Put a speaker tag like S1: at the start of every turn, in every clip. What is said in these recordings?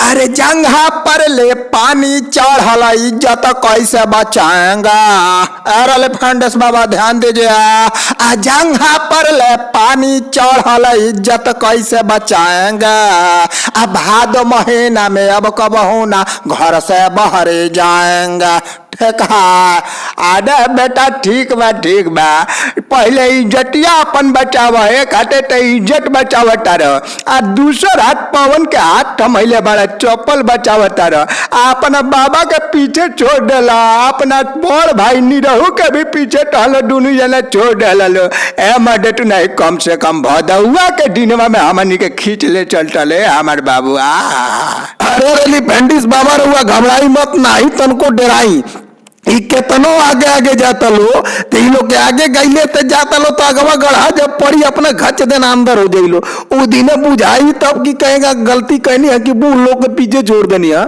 S1: अरे जंघा पर ले पानी चढ़ल इज्जत कैसे बचाएंगा। अरे फंडस बाबा ध्यान दीजिए। जंघा पर ले पानी चढ़ल इज्जत कैसे बचाएंगा। अब भाद महीना में अब कबहू ना घर से बाहर जाएंगा। अरे बेटा ठीक बा पहले इज्जतिया अपन बचाव है खाते तो इज्जत बचावता रह। दूसर हाथ पवन के हाथ थमैले बड़ा चप्पल बचावता रह। अपना बाबा के पीछे छोड़ देला, अपना बड़ भाई निरहू के भी पीछे टहल दोनों जना छोड़ देला। ए मदे तू नहीं कम से कम भदौआ के दिनवा में हमनी के खींच ले चलतले हमार बाबू।
S2: अरे पेंडिस बाबा रुआ घबराई मत, नाही तनको डराई। केतनो आगे आगे जाता लो तो लोग के आगे गईले तो जाता लो तो अगवा गढ़ा जब पड़ी अपना घच देना अंदर हो जाइलो। वो दिन बुझाई तब की कहेगा गलती कहनी है कि बूढ़ लोग के पीछे जोड़ देनी है।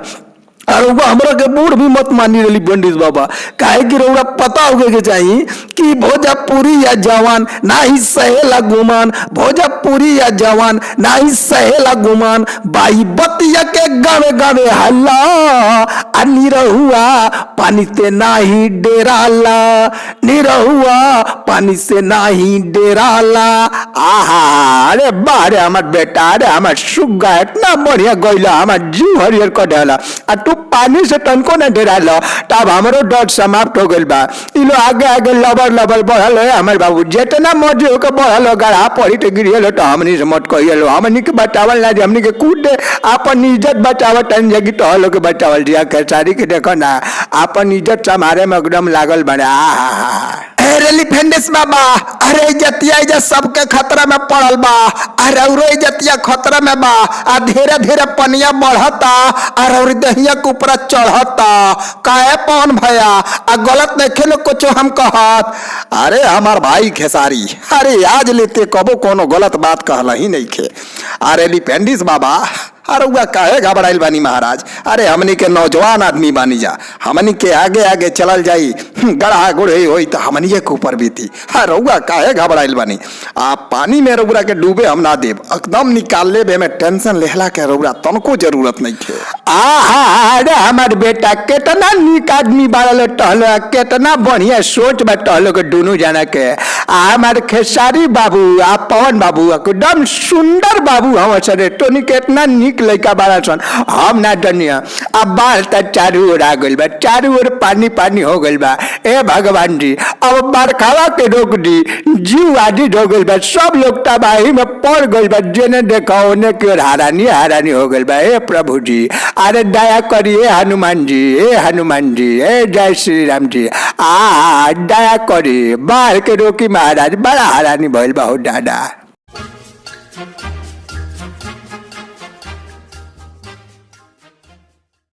S2: और हमरा के बूढ़ भी मत मानी रही पंडित बाबा, काहे कि रउरा पता होगे के चाहिए कि भोजपुरी या जवान ना ही सहेला गुमान, भोजपुरी या जवान ना ही सहेला गुमान। बाई बतिया के गावे गावे हल्ला निरहुआ पानी से ना ही डेराला, निरहुआ पानी से ना ही डेराला।
S1: अरे बारे हमार बेटा, अरे हमार सुग्गा इतना बढ़िया गईला, हमार जीव हरियर कर देला। तू पानी से तनको न डराला तब हमारो डर समाप्त हो गइल बा। इलो आगे आगे लबर बढ़ल है हमार बाबू, जितना मर्जी होकर बढ़ल गढ़ा पड़ी तो गिरियल तो हमनी से मत कहिए। हमनी के बचावल ना, हमनी के कूद अपन इज्जत बचावत जगी टहल के बचावल दिया। खेसारी के देखो ना अपन इज्जत संभारे में एकदम लागल बना।
S2: अरे फेंडिस बाबा, अरे इज्जतिया इज्जत सबके खतरा में पड़ल बा। अरे इज्जतिया खतरा में बा। धीरे धीरे पनिया बढ़ता और दहिया के ऊपर चढ़ता। काहे पवन भैया गलत नहीं खेलो कुछ हम कहत।
S1: अरे हमार भाई खेसारी, अरे आज लेते कबो कोनो गलत बात कहला ही नहीं खे। अरे पेंडिस बाबा, अरे वह काहे घबराइल बानी महाराज। अरे हमनी के नौजवान आदमी बानी जा, हमनी के आगे आगे चलल जाई, गढ़ा गुढ़े होई तो हमनी के ऊपर बीती। रउआ काहे घबराइल बानी। आप पानी में रउरा के डूबे हम ना देव, एकदम निकाल ले में टेंशन लेहला के रउरा तनको जरूरत नहीं थे। अरे हमार बेटा कितना निक आदमी बारल टहल, कितना बढ़िया सोच बा टहलो के दोनों जना के। हमार खेसारी बाबू आ पवन बाबू एकदम सुंदर बाबू हम सरे टोनी कितना निक लड़का बारा सन। हम ना डनिया अब बाल तक चारू ओर आ गइल बा, चारू ओर पानी पानी हो गइल बा। ए भगवान जी अब बरखावा के रोक दी, जीव आदि हो गइल बा, सब लोग तबाही में पड़ गइल बा। जेने देखा ओने के हारानी हो गइल बा। ए प्रभु जी अरे दया करिए हनुमान जी, ए हनुमान जी, ए जय श्री राम जी, दया करी बाढ़ के रोकी महाराज, बड़ा हारानी भइल बा हो दादा।